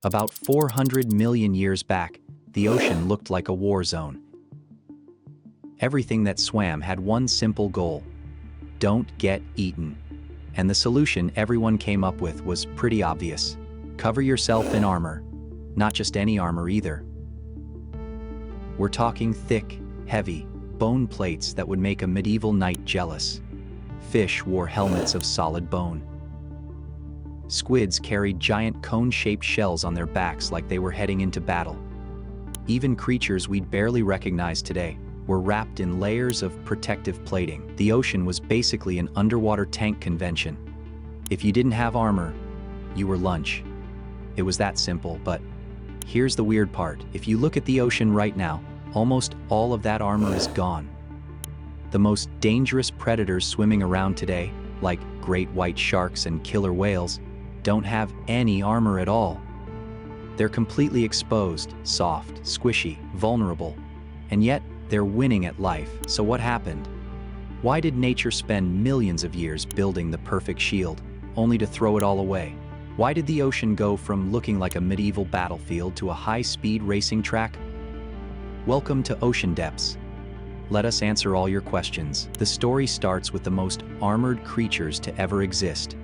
About 400 million years back, the ocean looked like a war zone. Everything that swam had one simple goal: don't get eaten. And the solution everyone came up with was pretty obvious. Cover yourself in armor. Not just any armor either. We're talking thick, heavy, bone plates that would make a medieval knight jealous. Fish wore helmets of solid bone. Squids carried giant cone-shaped shells on their backs like they were heading into battle. Even creatures we'd barely recognize today were wrapped in layers of protective plating. The ocean was basically an underwater tank convention. If you didn't have armor, you were lunch. It was that simple, but here's the weird part. If you look at the ocean right now, almost all of that armor is gone. The most dangerous predators swimming around today, like great white sharks and killer whales, don't have any armor at all. They're completely exposed, soft, squishy, vulnerable, and yet they're winning at life. So what happened? Why did nature spend millions of years building the perfect shield, only to throw it all away? Why did the ocean go from looking like a medieval battlefield to a high-speed racing track? Welcome to Oceandepths. Let us answer all your questions. The story starts with the most armored creatures to ever exist,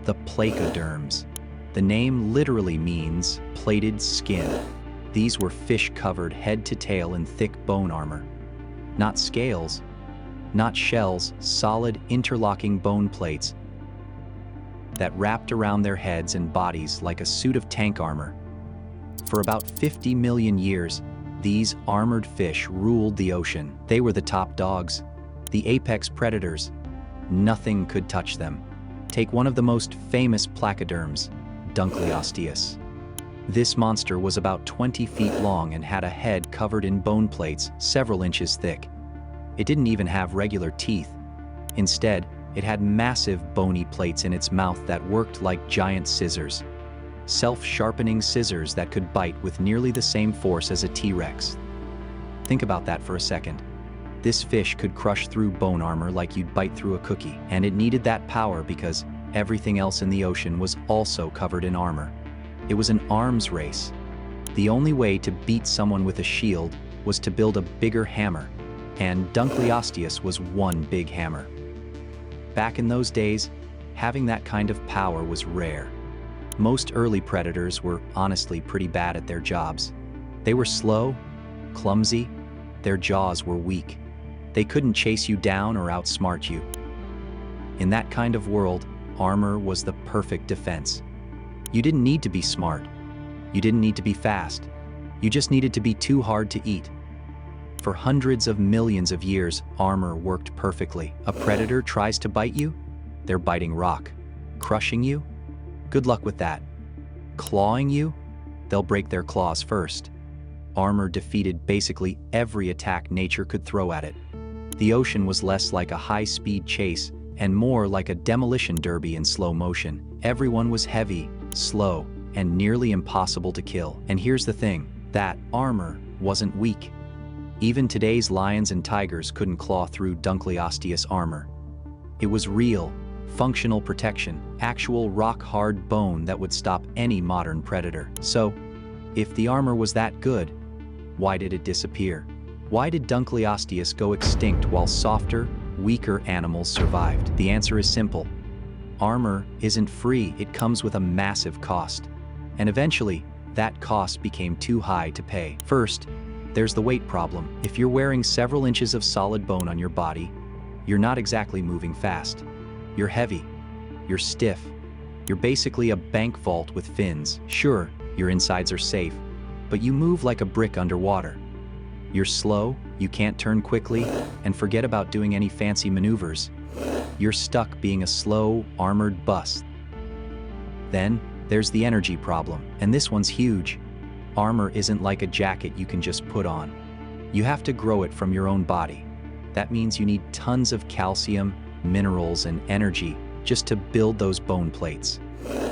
the placoderms. The name literally means plated skin. These were fish covered head to tail in thick bone armor. Not scales, not shells, solid interlocking bone plates that wrapped around their heads and bodies like a suit of tank armor. For about 50 million years, these armored fish ruled the ocean. They were the top dogs, the apex predators. Nothing could touch them. Take one of the most famous placoderms, Dunkleosteus. This monster was about 20 feet long and had a head covered in bone plates several inches thick. It didn't even have regular teeth. Instead, it had massive bony plates in its mouth that worked like giant scissors. Self-sharpening scissors that could bite with nearly the same force as a T-Rex. Think about that for a second. This fish could crush through bone armor like you'd bite through a cookie, and it needed that power because everything else in the ocean was also covered in armor. It was an arms race. The only way to beat someone with a shield was to build a bigger hammer, and Dunkleosteus was one big hammer. Back in those days, having that kind of power was rare. Most early predators were honestly pretty bad at their jobs. They were slow, clumsy, their jaws were weak. They couldn't chase you down or outsmart you. In that kind of world, armor was the perfect defense. You didn't need to be smart. You didn't need to be fast. You just needed to be too hard to eat. For hundreds of millions of years, armor worked perfectly. A predator tries to bite you, they're biting rock. Crushing you? Good luck with that. Clawing you? They'll break their claws first. Armor defeated basically every attack nature could throw at it. The ocean was less like a high-speed chase and more like a demolition derby in slow motion. Everyone was heavy, slow, and nearly impossible to kill. And here's the thing, that armor wasn't weak. Even today's lions and tigers couldn't claw through Dunkleosteus armor. It was real, functional protection, actual rock-hard bone that would stop any modern predator. So, if the armor was that good, why did it disappear? Why did Dunkleosteus go extinct while softer, weaker animals survived? The answer is simple. Armor isn't free, it comes with a massive cost. And eventually, that cost became too high to pay. First, there's the weight problem. If you're wearing several inches of solid bone on your body, you're not exactly moving fast. You're heavy. You're stiff. You're basically a bank vault with fins. Sure, your insides are safe, but you move like a brick underwater. You're slow, you can't turn quickly, and forget about doing any fancy maneuvers. You're stuck being a slow, armored bus. Then, there's the energy problem, and this one's huge. Armor isn't like a jacket you can just put on. You have to grow it from your own body. That means you need tons of calcium, minerals, and energy just to build those bone plates.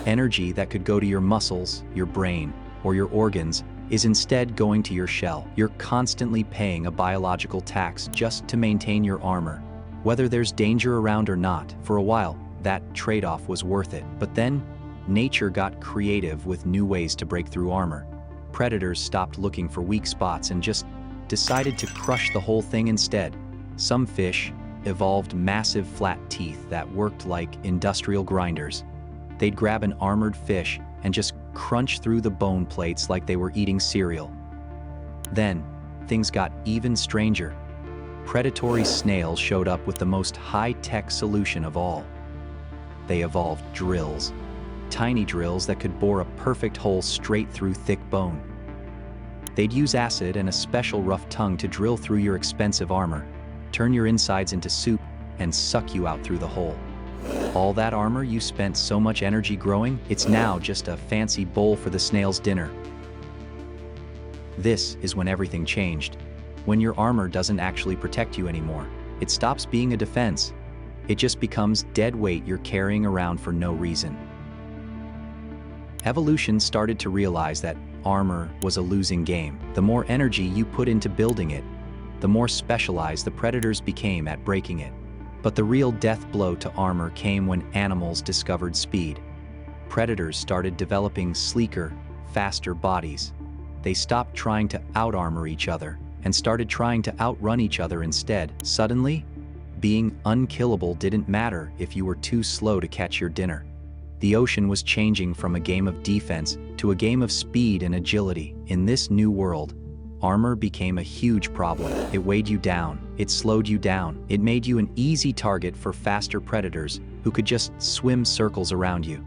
Energy that could go to your muscles, your brain, or your organs is instead going to your shell. You're constantly paying a biological tax just to maintain your armor. Whether there's danger around or not, for a while, that trade-off was worth it. But then, nature got creative with new ways to break through armor. Predators stopped looking for weak spots and just decided to crush the whole thing instead. Some fish evolved massive flat teeth that worked like industrial grinders. They'd grab an armored fish and just crunch through the bone plates like they were eating cereal. Then, things got even stranger. Predatory snails showed up with the most high-tech solution of all. They evolved drills. Tiny drills that could bore a perfect hole straight through thick bone. They'd use acid and a special rough tongue to drill through your expensive armor, turn your insides into soup, and suck you out through the hole. All that armor you spent so much energy growing, it's now just a fancy bowl for the snail's dinner. This is when everything changed. When your armor doesn't actually protect you anymore, it stops being a defense. It just becomes dead weight you're carrying around for no reason. Evolution started to realize that armor was a losing game. The more energy you put into building it, the more specialized the predators became at breaking it. But the real death blow to armor came when animals discovered speed. Predators started developing sleeker, faster bodies. They stopped trying to out-armor each other and started trying to outrun each other instead. Suddenly, being unkillable didn't matter if you were too slow to catch your dinner. The ocean was changing from a game of defense to a game of speed and agility. In this new world, armor became a huge problem. It weighed you down, it slowed you down, it made you an easy target for faster predators who could just swim circles around you.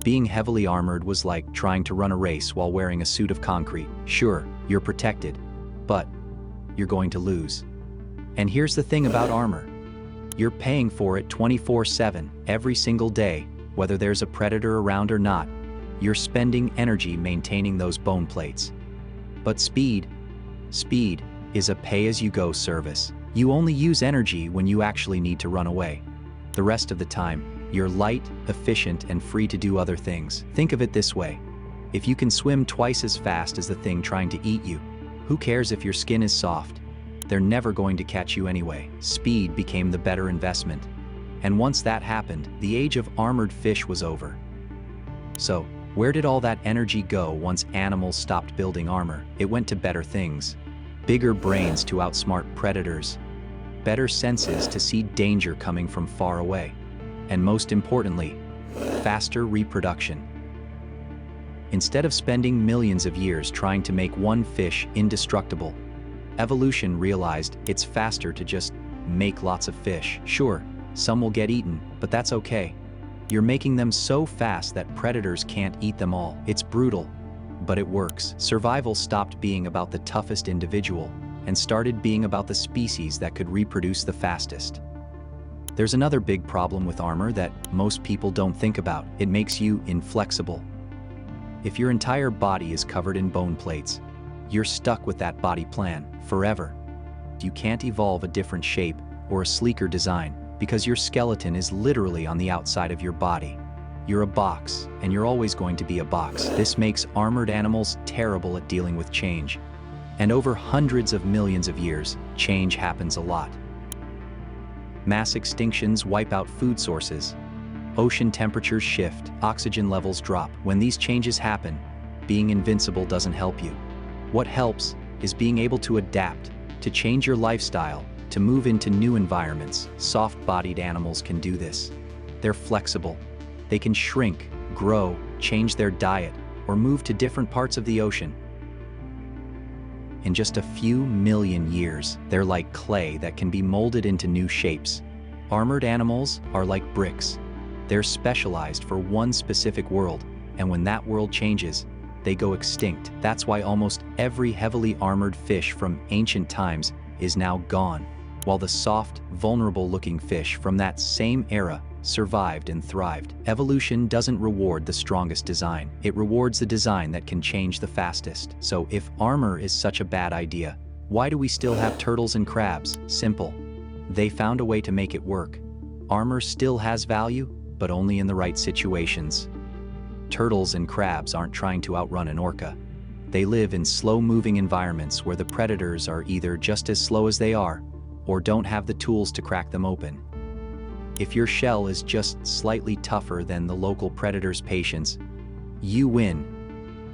Being heavily armored was like trying to run a race while wearing a suit of concrete. Sure, you're protected, but you're going to lose. And here's the thing about armor. You're paying for it 24/7, every single day, whether there's a predator around or not. You're spending energy maintaining those bone plates. But speed is a pay-as-you-go service. You only use energy when you actually need to run away. The rest of the time, you're light, efficient, and free to do other things. Think of it this way. If you can swim twice as fast as the thing trying to eat you, who cares if your skin is soft? They're never going to catch you anyway. Speed became the better investment. And once that happened, the age of armored fish was over. So, where did all that energy go once animals stopped building armor? It went to better things. Bigger brains to outsmart predators. Better senses to see danger coming from far away. And most importantly, faster reproduction. Instead of spending millions of years trying to make one fish indestructible, evolution realized it's faster to just make lots of fish. Sure, some will get eaten, but that's okay. You're making them so fast that predators can't eat them all. It's brutal, but it works. Survival stopped being about the toughest individual and started being about the species that could reproduce the fastest. There's another big problem with armor that most people don't think about. It makes you inflexible. If your entire body is covered in bone plates, you're stuck with that body plan forever. You can't evolve a different shape or a sleeker design because your skeleton is literally on the outside of your body. You're a box, and you're always going to be a box. This makes armored animals terrible at dealing with change. And over hundreds of millions of years, change happens a lot. Mass extinctions wipe out food sources. Ocean temperatures shift, oxygen levels drop. When these changes happen, being invincible doesn't help you. What helps is being able to adapt, to change your lifestyle, to move into new environments. Soft-bodied animals can do this. They're flexible. They can shrink, grow, change their diet, or move to different parts of the ocean. In just a few million years, they're like clay that can be molded into new shapes. Armored animals are like bricks. They're specialized for one specific world, and when that world changes, they go extinct. That's why almost every heavily armored fish from ancient times is now gone, while the soft, vulnerable-looking fish from that same era survived and thrived. Evolution doesn't reward the strongest design. It rewards the design that can change the fastest. So if armor is such a bad idea, why do we still have turtles and crabs? Simple. They found a way to make it work. Armor still has value, but only in the right situations. Turtles and crabs aren't trying to outrun an orca. They live in slow-moving environments where the predators are either just as slow as they are, or don't have the tools to crack them open. If your shell is just slightly tougher than the local predator's patience, you win.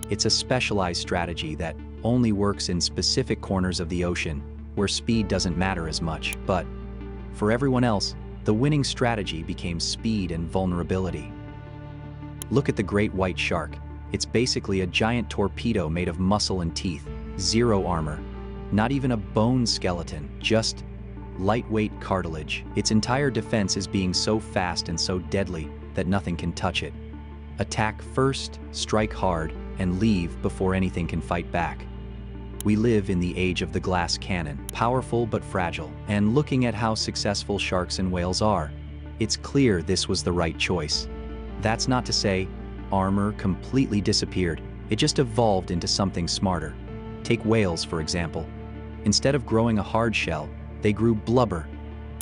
It's a specialized strategy that only works in specific corners of the ocean where speed doesn't matter as much. But for everyone else, the winning strategy became speed and vulnerability. Look at the great white shark. It's basically a giant torpedo made of muscle and teeth, zero armor, not even a bone skeleton, just lightweight cartilage. Its entire defense is being so fast and so deadly that nothing can touch it. Attack first, strike hard, and leave before anything can fight back. We live in the age of the glass cannon, powerful but fragile, and looking at how successful sharks and whales are, it's clear this was the right choice. That's not to say armor completely disappeared, it just evolved into something smarter. Take whales, for example. Instead of growing a hard shell, they grew blubber,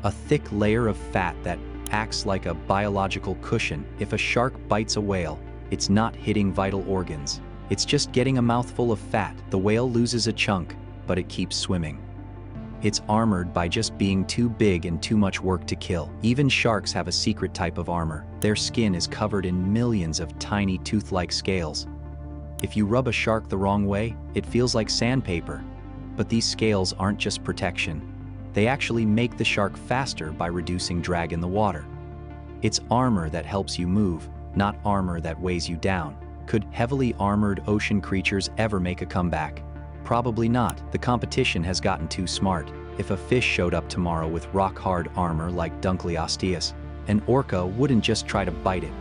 a thick layer of fat that acts like a biological cushion. If a shark bites a whale, it's not hitting vital organs. It's just getting a mouthful of fat. The whale loses a chunk, but it keeps swimming. It's armored by just being too big and too much work to kill. Even sharks have a secret type of armor. Their skin is covered in millions of tiny tooth-like scales. If you rub a shark the wrong way, it feels like sandpaper. But these scales aren't just protection. They actually make the shark faster by reducing drag in the water. It's armor that helps you move, not armor that weighs you down. Could heavily armored ocean creatures ever make a comeback? Probably not. The competition has gotten too smart. If a fish showed up tomorrow with rock-hard armor like Osteus, an orca wouldn't just try to bite it.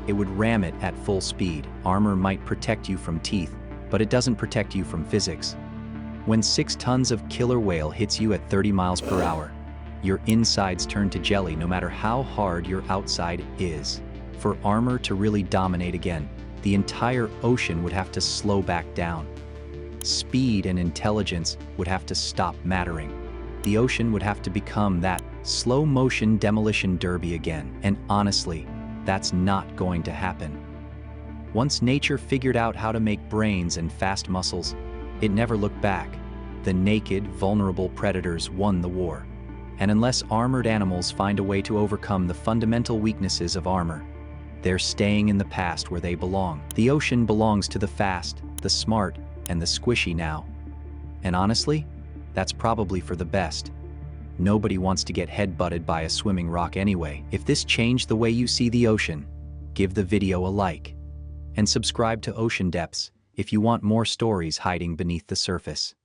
It would ram it at full speed. Armor might protect you from teeth, but it doesn't protect you from physics. When 6 tons of killer whale hits you at 30 miles per hour, your insides turn to jelly no matter how hard your outside is. For armor to really dominate again, the entire ocean would have to slow back down. Speed and intelligence would have to stop mattering. The ocean would have to become that slow-motion demolition derby again. And honestly, that's not going to happen. Once nature figured out how to make brains and fast muscles, it never looked back. The naked, vulnerable predators won the war. And unless armored animals find a way to overcome the fundamental weaknesses of armor, they're staying in the past where they belong. The ocean belongs to the fast, the smart, and the squishy now. And honestly, that's probably for the best. Nobody wants to get head-butted by a swimming rock anyway. If this changed the way you see the ocean, give the video a like. And subscribe to Oceandepths if you want more stories hiding beneath the surface.